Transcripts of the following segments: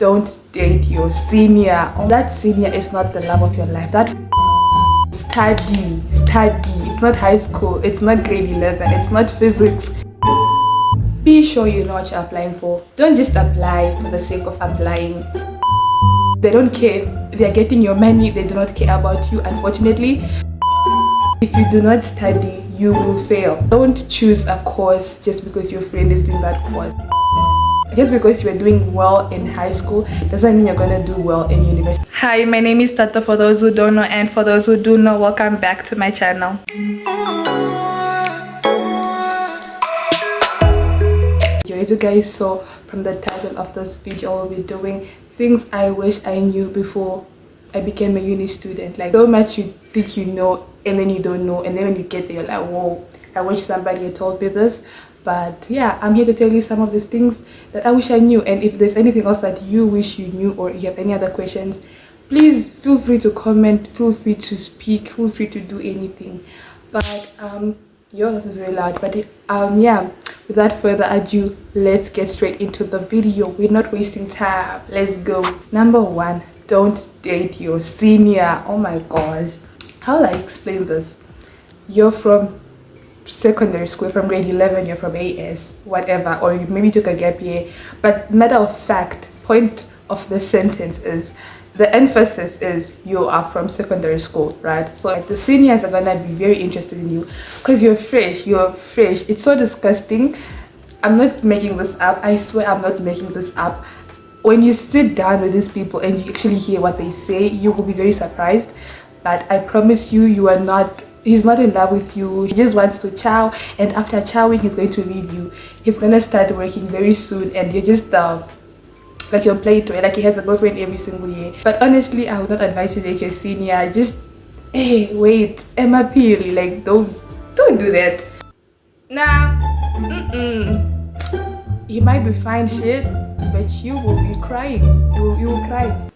don't date your senior. That senior is not the love of your life. That study. It's not high school, it's not grade 11, it's not physics. Be sure you know what you're applying for. Don't just apply for the sake of applying. They don't care. They're getting your money. They do not care about you, unfortunately. If you do not study, you will fail. Don't choose a course just because your friend is doing that course. Just because you're doing well in high school doesn't mean you're gonna do well in university. Hi, my name is Tata for those who don't know, and for those who do know, welcome back to my channel. As you guys saw from the title of this video, I will be doing things I wish I knew before I became a uni student. Like, so much you think you know and then you don't know, and then when you get there you're like, whoa, I wish somebody had told me this. But yeah, I'm here to tell you some of these things that I wish I knew. And if there's anything else that you wish you knew, or you have any other questions, please feel free to comment, feel free to speak, feel free to do anything. But yours is very loud. But yeah, without further ado, let's get straight into the video. We're not wasting time. Let's go. Number one, don't date your senior. Oh my gosh, how will I explain this? You're from secondary school, from grade 11, you're from AS, whatever, or you maybe took a gap year, but matter of fact, point of the sentence is, the emphasis is you are from secondary school, right? So the seniors are gonna be very interested in you because you're fresh. It's so disgusting. I'm not making this up. I swear I'm not making this up. When you sit down with these people and you actually hear what they say, you will be very surprised. But I promise you, he's not in love with you. He just wants to chow, and after chowing he's going to leave you. He's gonna start working very soon, and you're just like your play to it, like he has a girlfriend every single year. But honestly, I would not advise you to date your senior. Just wait, Emma Peely, like don't do that. Nah, you might be fine shit, but you will be crying. You will cry.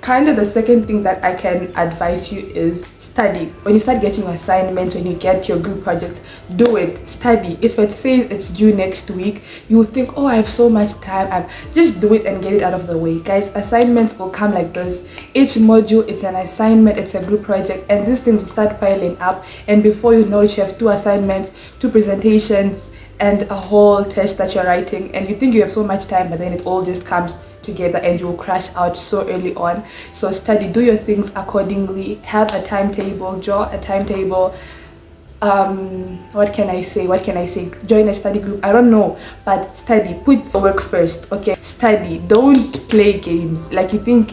Kind of the second thing that I can advise you is study. When you start getting assignments, when you get your group projects, do it. Study. If it says it's due next week, you will think, oh, I have so much time, and just do it and get it out of the way. Guys, assignments will come like this. Each module, it's an assignment, it's a group project, and these things will start piling up, and before you know it, you have 2 assignments, 2 presentations, and a whole test that you're writing, and you think you have so much time, but then it all just comes together and you'll crash out so early on. So study, do your things accordingly, have a timetable, draw a timetable. What can I say, join a study group, I don't know, but study, put work first. Okay, study, don't play games like you think,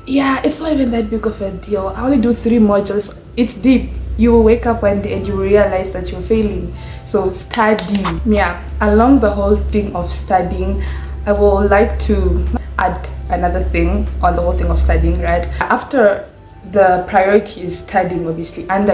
yeah, it's not even that big of a deal, I only do 3 modules. It's deep. You will wake up one day and you will realize that you're failing. So study. Yeah, along the whole thing of studying, I would like to add another thing on the whole thing of studying, right? After the priority is studying, obviously, and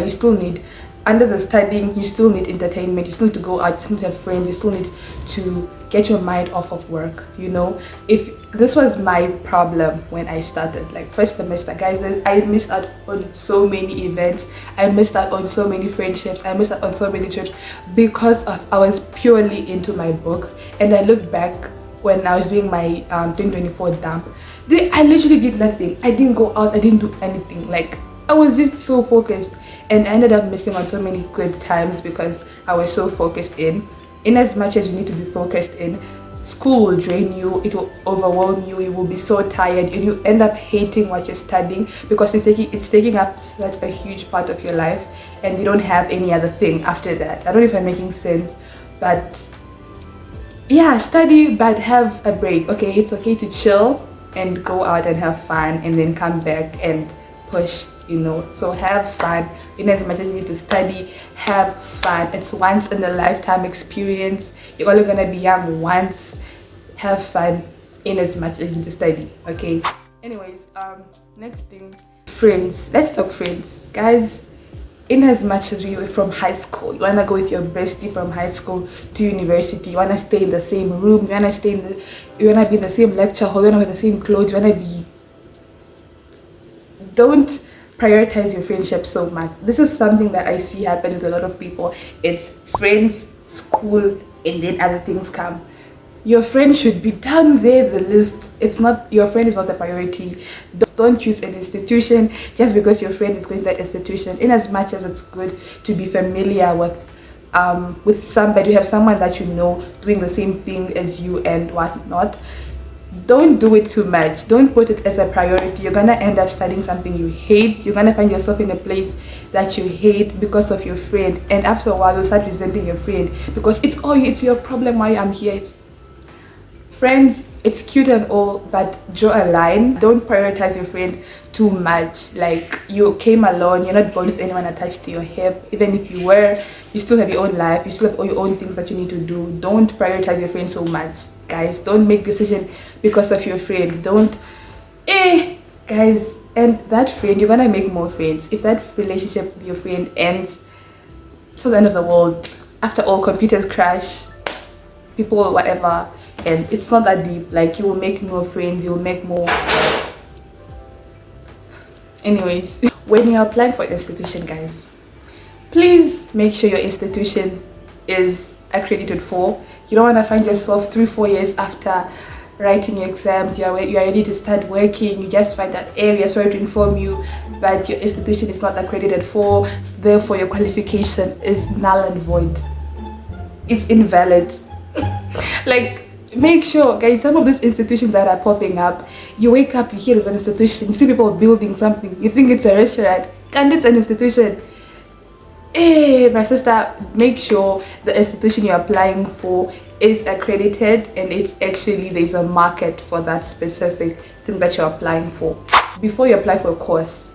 under the studying, you still need entertainment, you still need to go out, you still need to have friends, you still need to get your mind off of work, you know. If this was my problem when I started, like first semester, guys, I missed out on so many events, I missed out on so many friendships, I missed out on so many trips because I was purely into my books. And I look back when I was doing my 2024 dump, I literally did nothing. I didn't go out, I didn't do anything. Like, I was just so focused, and I ended up missing on so many good times because I was so focused in as much as you need to be focused in, school will drain you, it will overwhelm you, you will be so tired, and you end up hating what you're studying because it's taking up such a huge part of your life, and you don't have any other thing after that. I don't know if I'm making sense, but yeah, study but have a break. Okay, it's okay to chill and go out and have fun and then come back and push, you know. So have fun in as much as you need to study. Have fun. It's once in a lifetime experience. You're only gonna be young once. Have fun in as much as you need to study. Okay, anyways, next thing, friends. Let's talk friends, guys. In as much as we were from high school, you wanna go with your bestie from high school to university, you wanna stay in the same room, you wanna be in the same lecture hall, you wanna wear the same clothes, don't prioritize your friendship so much. This is something that I see happen with a lot of people. It's friends, school, and then other things come. Your friend should be down there the list. It's not, your friend is not the priority. Don't choose an institution just because your friend is going to that institution. In as much as it's good to be familiar with somebody, you have someone that you know doing the same thing as you and whatnot, don't do it too much. Don't put it as a priority. You're gonna end up studying something you hate. You're gonna find yourself in a place that you hate because of your friend, and after a while you'll start resenting your friend because it's your problem why I'm here. It's friends, it's cute and all, but draw a line. Don't prioritize your friend too much. Like, you came alone, you're not born with anyone attached to your hip. Even if you were, you still have your own life, you still have all your own things that you need to do. Don't prioritize your friend so much, guys. Don't make decisions because of your friend. Don't guys. And that friend, you're gonna make more friends. If that relationship with your friend ends, it's the end of the world. After all, computers crash, people whatever, and it's not that deep. Like, you will make more friends, you will make more. Anyways, when you're applying for an institution, guys, please make sure your institution is accredited for. You don't want to find yourself 3-4 years after writing your exams, you're ready to start working, you just find that area, sorry to inform you, but your institution is not accredited for, therefore your qualification is null and void. It's invalid. Like, make sure, guys, some of these institutions that are popping up, you wake up, you hear there's an institution, you see people building something, you think it's a restaurant, and it's an institution. My sister, make sure the institution you're applying for is accredited, and it's actually, there's a market for that specific thing that you're applying for. Before you apply for a course,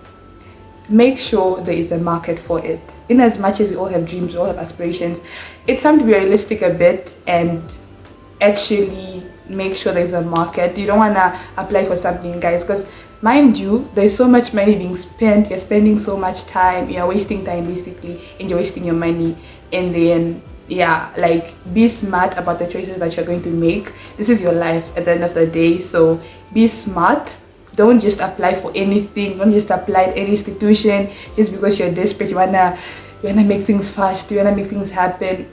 make sure there is a market for it. In as much as we all have dreams, we all have aspirations, it's time to be realistic a bit and actually make sure there's a market. You don't want to apply for something, guys, because mind you, there's so much money being spent, you're spending so much time, you're wasting time basically, and you're wasting your money. And then yeah, like, be smart about the choices that you're going to make. This is your life at the end of the day, so be smart. Don't just apply for anything. Don't just apply at any institution just because you're desperate, you wanna make things fast, you wanna make things happen.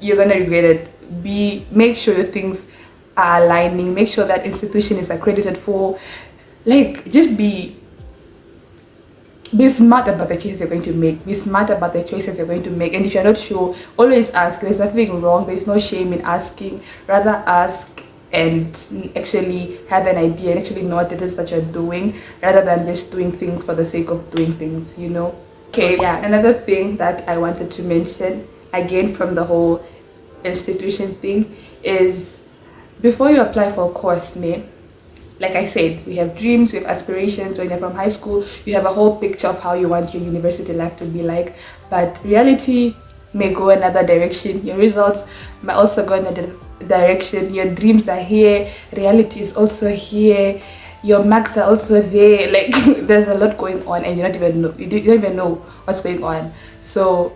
You're gonna regret it. Make sure your things are aligning, make sure that institution is accredited for. Like, just be smart about the choices you're going to make. Be smart about the choices you're going to make. And if you're not sure, always ask. There's nothing wrong, there's no shame in asking. Rather ask and actually have an idea and actually know what it is that you're doing, rather than just doing things for the sake of doing things, you know. Okay, so, yeah, another thing that I wanted to mention, again from the whole institution thing, is before you apply for a course, like I said, we have dreams, we have aspirations. When you're from high school, you have a whole picture of how you want your university life to be like, but reality may go another direction. Your results might also go another direction. Your dreams are here, reality is also here, your marks are also there. Like, there's a lot going on, and you don't even know what's going on. So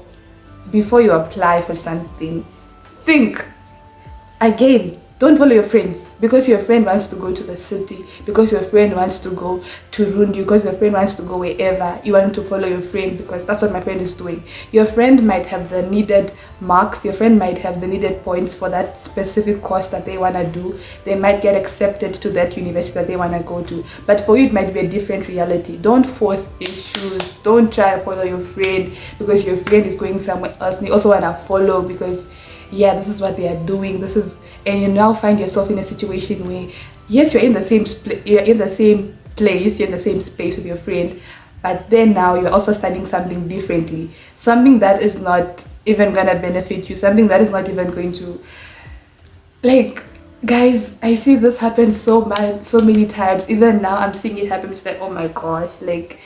before you apply for something, think again. Don't follow your friends because your friend wants to go to the city, because your friend wants to go to Rundi, because your friend wants to go wherever. You want to follow your friend because that's what my friend is doing. Your friend might have the needed marks, your friend might have the needed points for that specific course that they want to do. They might get accepted to that university that they want to go to, but for you it might be a different reality. Don't force issues. Don't try to follow your friend because your friend is going somewhere else and you also want to follow because, yeah, this is what they are doing, and you now find yourself in a situation where, yes, you're in the same place, you're in the same space with your friend, but then now you're also studying something differently, something that is not even gonna benefit you, something that is not even going to, like, guys, I see this happen so many times. Even now I'm seeing it happen. It's like, oh my gosh, like,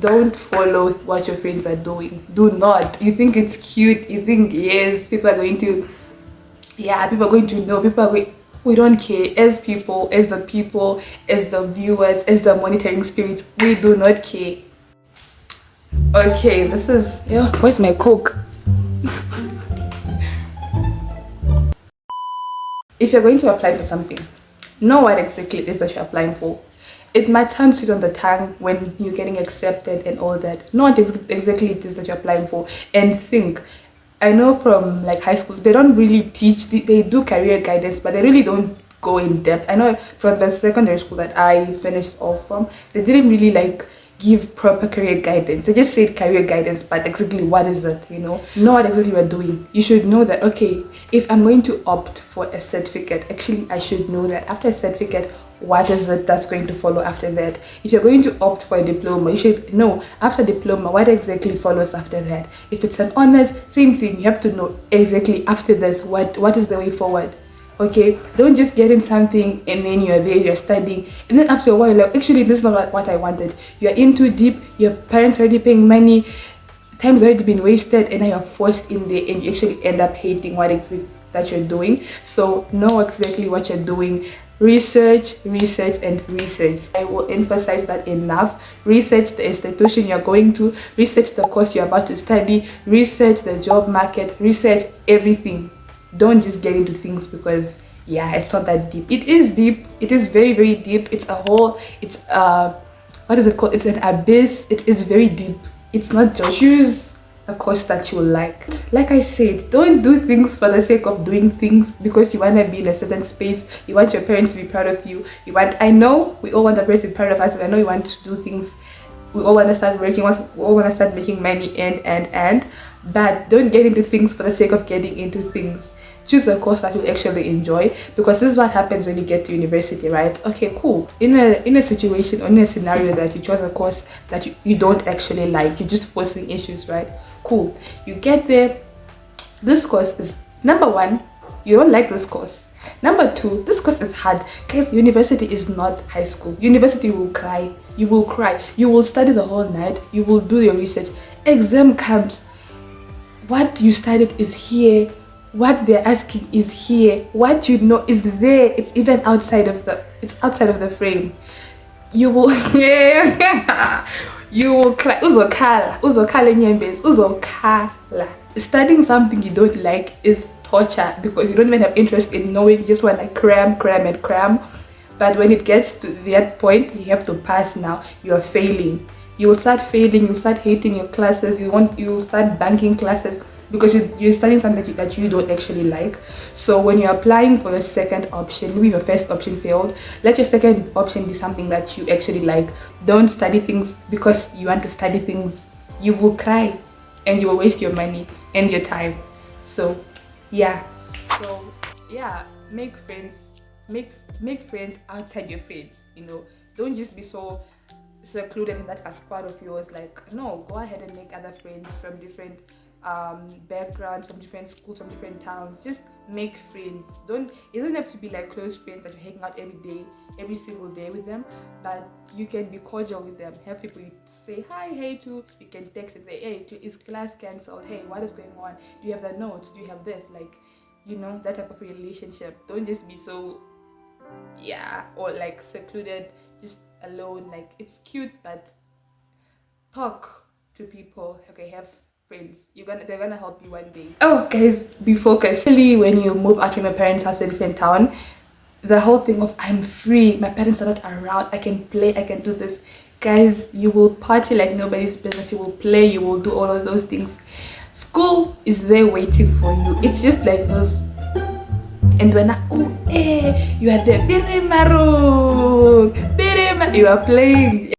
don't follow what your friends are doing. Do not. You think it's cute, you think, yes, people are going to know, we don't care. As people, as the viewers, as the monitoring spirits, we do not care. Okay, this is, where's my Coke? If you're going to apply for something, know what exactly it is that you're applying for. It might sound sweet on the tongue when you're getting accepted and all that. Know what exactly it is that you're applying for, and think, I know from like high school they don't really teach, they do career guidance, but they really don't go in depth. I know from the secondary school that I finished off from, they didn't really like give proper career guidance. They just said career guidance, but exactly what is it, you know what exactly you're doing. You should know that, okay, if I'm going to opt for a certificate, actually I should know that after a certificate, what is it that's going to follow after that. If you're going to opt for a diploma, you should know after diploma what exactly follows after that. If it's an honors, same thing, you have to know exactly after this what is the way forward. Okay, don't just get in something and then you're there, you're studying, and then after a while you're like, actually this is not what I wanted. You're in too deep, your parents already paying money, time's already been wasted, and now you're forced in there and you actually end up hating what exactly that you're doing. So know exactly what you're doing. Research, research, and research. I will emphasize that enough. Research the institution you're going to, research the course you're about to study, research the job market, research everything. Don't just get into things because yeah, it's not that deep. It is deep, it is very, very deep. It's a whole, it's what is it called, it's an abyss. It is very deep. It's not just choose a course that you like I said, don't do things for the sake of doing things because you want to be in a certain space. You want your parents to be proud of you. I know we all want our parents to be proud of us, and I know you want to do things. We all want to start working, we all want to start making money, and but don't get into things for the sake of getting into things. Choose a course that you actually enjoy, because this is what happens when you get to university, right? Okay, cool. In a situation or in a scenario that you chose a course that you don't actually like, you're just forcing issues, right? Cool. You get there, this course is, number one, you don't like this course. Number two, this course is hard. Guys, university is not high school. University will cry. You will cry. You will study the whole night. You will do your research. Exam comes. What you studied is here. What they're asking is here. What you know is there. It's even outside of the frame. You will you will cry. Uzokhala nyembezi. Uzokhala. Studying something you don't like is torture because you don't even have interest in knowing. You just want to cram. But when it gets to that point, you have to pass now. You are failing. You will start failing. You start hating your classes. You will start banking classes because you're studying something that you don't actually like. So when you're applying for your second option, maybe your first option failed, let your second option be something that you actually like. Don't study things because you want to study things. You will cry and you will waste your money and your time. So yeah, make friends, make friends outside your friends. Don't just be so secluded in that as part of yours. Like, no, go ahead and make other friends from different backgrounds, from different schools, from different towns. Just make friends. It doesn't have to be like close friends that you're hanging out every single day with them, but you can be cordial with them. Have people you say hi, hey to. You can text and say, hey, is class cancelled? Hey, what is going on? Do you have the notes? Do you have this? Like, that type of relationship. Don't just be so or like secluded, just alone. Like, it's cute, but talk to people. Okay, have friends. They're gonna help you one day. Oh guys, be focused. Especially when you move out from your parents' house to a different town, the whole thing of I'm free, my parents are not around, I can play, I can do this. Guys, you will party like nobody's business. You will play, you will do all of those things. School is there waiting for you. It's just like this. And when you are there, you are playing.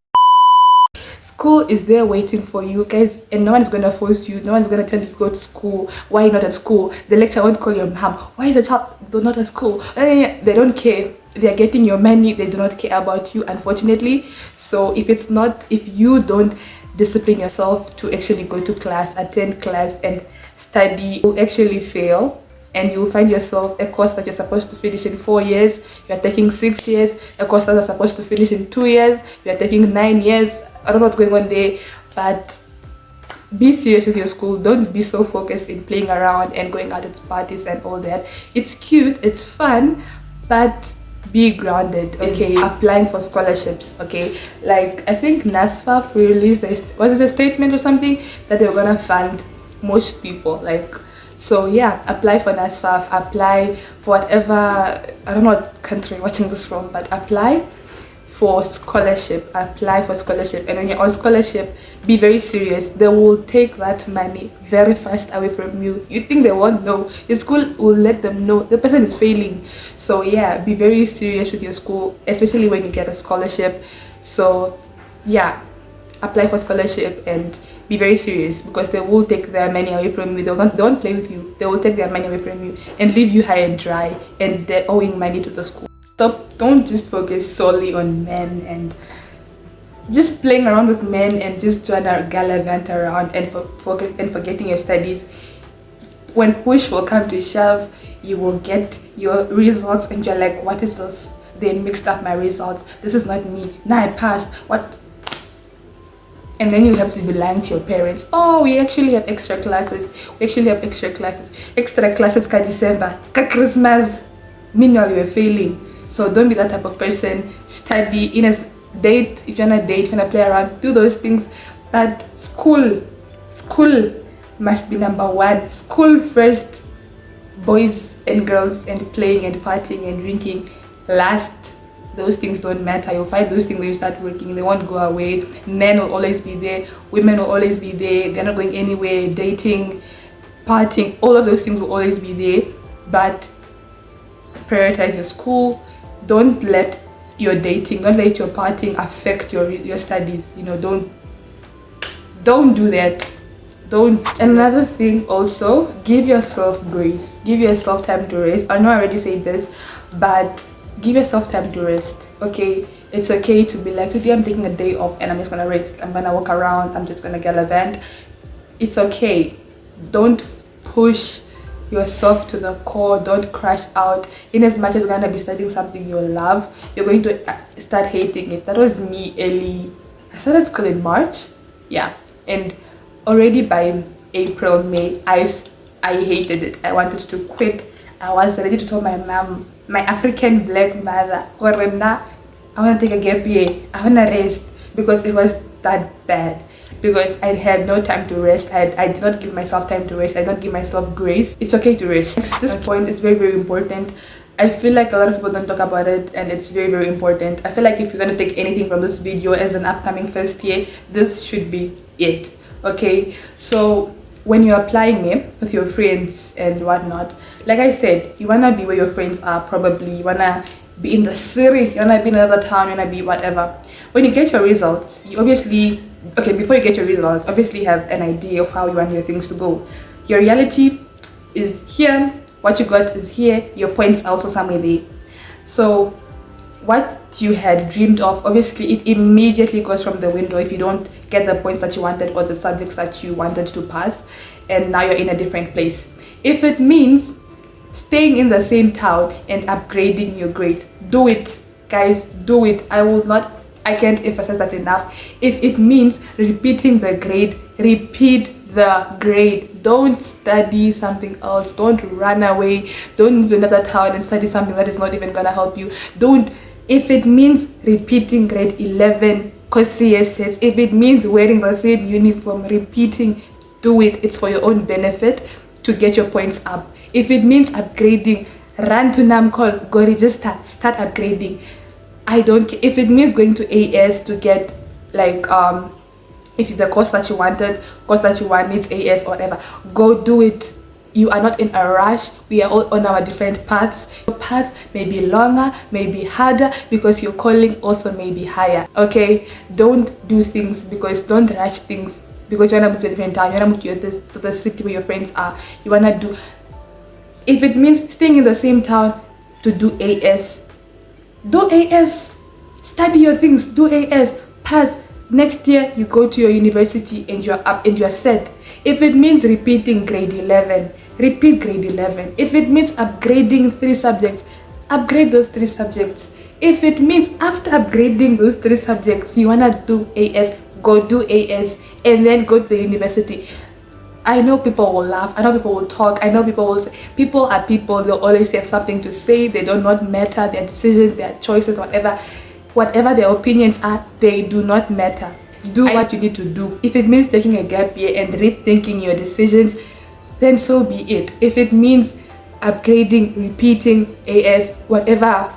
School is there waiting for you, guys, and no one is going to force you. No one is going to tell you to go to school. Why are you not at school? The lecturer won't call your mom. Why is the child not at school? They don't care. They are getting your money. They do not care about you, unfortunately. So if you don't discipline yourself to actually go to class, attend class, and study, you'll actually fail. And you'll find yourself a course that you're supposed to finish in 4 years, you're taking 6 years. A course that you're supposed to finish in 2 years, you're taking 9 years. I don't know what's going on there, but be serious with your school. Don't be so focused in playing around and going out at parties and all that. It's cute, it's fun, but be grounded. Okay, applying for scholarships. Okay, like I think NASFAF released a statement or something that they're gonna fund most people. Like, so yeah, apply for NASFAF, apply for whatever, I don't know what country you're watching this from, but apply for scholarship, apply for scholarship. And when you're on scholarship, be very serious. They will take that money very fast away from you. You think they won't know? Your school will let them know the person is failing. So yeah, be very serious with your school, especially when you get a scholarship. So yeah, apply for scholarship and be very serious, because they will take their money away from you. They won't play with you. They will take their money away from you and leave you high and dry, and they're owing money to the school. So don't just focus solely on men and just playing around with men and just trying to gallivant around and forgetting your studies. When push will come to shove, you will get your results and you're like, what is this? They mixed up my results. This is not me. Now I passed. What? And then you have to be lying to your parents. Oh, we actually have extra classes. Extra classes ka December, ka Christmas. Meanwhile, you were failing. So don't be that type of person. Study, in a date, if you're on a date, if you're gonna play around, do those things. But school must be number one. School first, boys and girls, and playing and partying and drinking last. Those things don't matter. You'll find those things when you start working. They won't go away. Men will always be there. Women will always be there. They're not going anywhere. Dating, partying, all of those things will always be there. But prioritize your school. Don't let your dating, don't let your partying affect your studies. You know, don't do that. Don't. Another thing also, give yourself grace. Give yourself time to rest. I know I already said this, but give yourself time to rest. Okay, it's okay to be like, today I'm taking a day off and I'm just gonna rest. I'm gonna walk around. I'm just gonna gallivant. It's okay. Don't push yourself to the core. Don't crash out. In as much as you're gonna be studying something you love, you're going to start hating it. That was me early. I started school in March, yeah, and already by April, May, I hated it. I wanted to quit. I was ready to tell my mom, my African black mother, I want to take a gap year. I want to rest, because it was that bad. Because I had no time to rest. I did not give myself time to rest. I did not give myself grace. It's okay to rest. This point is very, very important. I feel like a lot of people don't talk about it, and it's very, very important. I feel like if you're going to take anything from this video as an upcoming first year, this should be it. Okay, so when you're applying it with your friends and whatnot, like I said, you want to be where your friends are. Probably you want to be in the city, you want to be in another town, you want to be whatever. When you get your results, you obviously, okay, before you get your results, obviously have an idea of how you want your things to go. Your reality is here, what you got is here, your points are also somewhere there. So what you had dreamed of, obviously it immediately goes from the window if you don't get the points that you wanted or the subjects that you wanted to pass, and now you're in a different place. If it means staying in the same town and upgrading your grades, do it, guys, do it. I can't emphasize that enough. If it means repeating the grade, repeat the grade. Don't study something else. Don't run away. Don't move to another town and study something that is not even gonna help you. Don't. If it means repeating grade 11 cause CSS, if it means wearing the same uniform, repeating, do it. It's for your own benefit to get your points up. If it means upgrading, run to NAMCOL, go register, start upgrading. I don't care. If it means going to AS to get like if the course that you want needs AS or whatever, go do it. You are not in a rush. We are all on our different paths. Your path may be longer, may be harder, because your calling also may be higher. Okay, don't do things don't rush things because you want to move to a different town, you want to move to the city where your friends are. You want to do, if it means staying in the same town to do AS, do AS. Study your things, do AS, pass. Next year you go to your university and you're up and you're set. If it means repeating grade 11, repeat grade 11. If it means upgrading 3 subjects, upgrade those 3 subjects. If it means after upgrading those 3 subjects you wanna do AS, go do AS and then go to the university. I know people will laugh, I know people will talk, I know people will say, people are people, they'll always have something to say. They do not matter, their decisions, their choices, whatever their opinions are, they do not matter. Do what you need to do. If it means taking a gap year and rethinking your decisions, then so be it. If it means upgrading, repeating AS, whatever,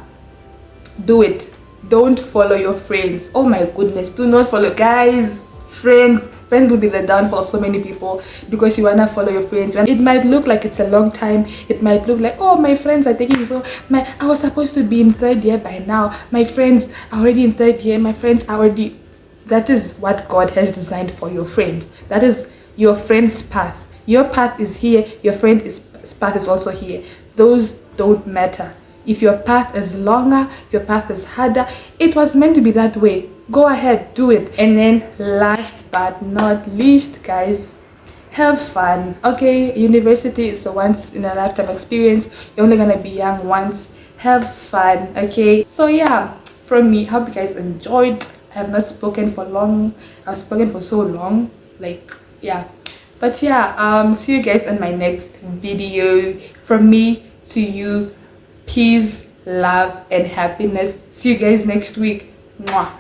do it. don't follow your friends. Oh my goodness, do not follow, guys. Friends will be the downfall of so many people, because you wanna follow your friends. And it might look like it's a long time, it might look like, oh, my friends are taking so I was supposed to be in 3rd year by now, my friends are already in 3rd year, my friends are already. That is what God has designed for your friend. That is your friend's path. Your path is here, your friend's path is also here. Those don't matter. If your path is longer, if your path is harder, it was meant to be that way. Go ahead, do it. And then last but not least, guys, have fun. Okay, university is a once in a lifetime experience. You're only gonna be young once. Have fun. Okay, so yeah, from me, hope you guys enjoyed. I have not spoken for long. I've spoken for so long, like, yeah. But yeah, see you guys in my next video. From me to you, peace, love, and happiness. See you guys next week. Mwah.